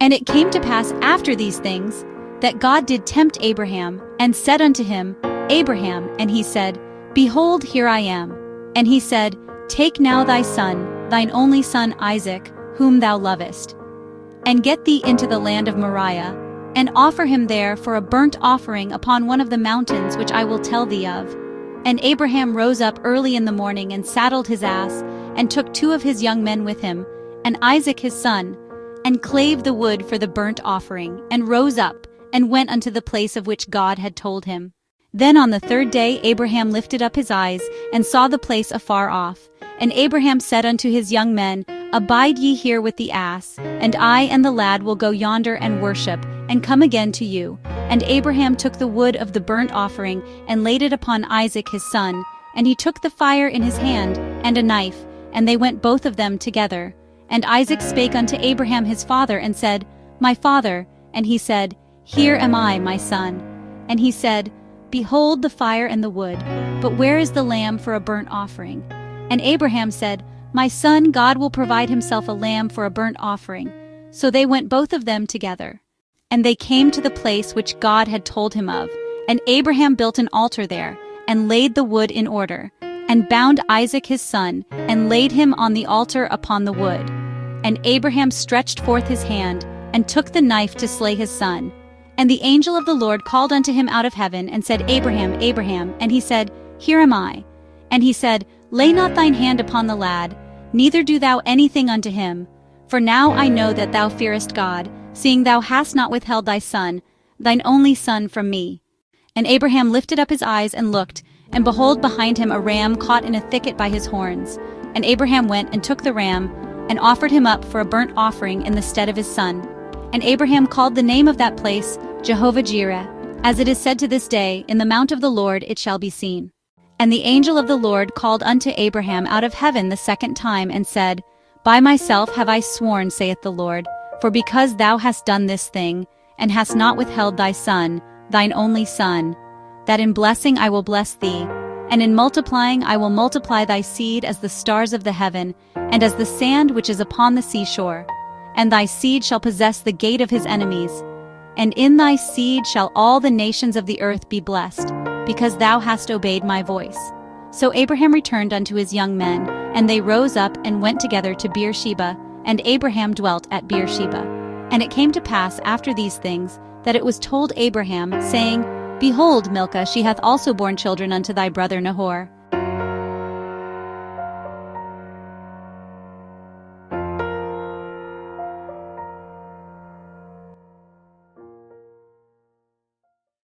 And it came to pass after these things, that God did tempt Abraham, and said unto him, Abraham, and he said, Behold, here I am. And he said, Take now thy son, thine only son Isaac, whom thou lovest, and get thee into the land of Moriah, and offer him there for a burnt offering upon one of the mountains which I will tell thee of. And Abraham rose up early in the morning, and saddled his ass, and took 2 of his young men with him, and Isaac his son, and clave the wood for the burnt offering, and rose up, and went unto the place of which God had told him. Then on the 3rd day Abraham lifted up his eyes, and saw the place afar off. And Abraham said unto his young men, Abide ye here with the ass, and I and the lad will go yonder and worship, and come again to you. And Abraham took the wood of the burnt offering, and laid it upon Isaac his son, and he took the fire in his hand, and a knife, and they went both of them together. And Isaac spake unto Abraham his father, and said, My father. And he said, Here am I, my son. And he said, Behold the fire and the wood, but where is the lamb for a burnt offering? And Abraham said, My son, God will provide himself a lamb for a burnt offering. So they went both of them together. And they came to the place which God had told him of. And Abraham built an altar there, and laid the wood in order, and bound Isaac his son, and laid him on the altar upon the wood. And Abraham stretched forth his hand, and took the knife to slay his son. And the angel of the Lord called unto him out of heaven, and said, Abraham, Abraham. And he said, Here am I. And he said, Lay not thine hand upon the lad, neither do thou anything unto him. For now I know that thou fearest God, seeing thou hast not withheld thy son, thine only son, from me. And Abraham lifted up his eyes and looked, and behold, behind him a ram caught in a thicket by his horns. And Abraham went and took the ram, and offered him up for a burnt offering in the stead of his son. And Abraham called the name of that place Jehovah-Jireh. As it is said to this day, In the mount of the Lord it shall be seen. And the angel of the Lord called unto Abraham out of heaven the 2nd time, and said, By myself have I sworn, saith the Lord, for because thou hast done this thing, and hast not withheld thy son, thine only son, that in blessing I will bless thee, and in multiplying I will multiply thy seed as the stars of the heaven, and as the sand which is upon the seashore. And thy seed shall possess the gate of his enemies. And in thy seed shall all the nations of the earth be blessed, because thou hast obeyed my voice. So Abraham returned unto his young men, and they rose up and went together to Beersheba, and Abraham dwelt at Beersheba. And it came to pass after these things, that it was told Abraham, saying, Behold, Milcah, she hath also borne children unto thy brother Nahor.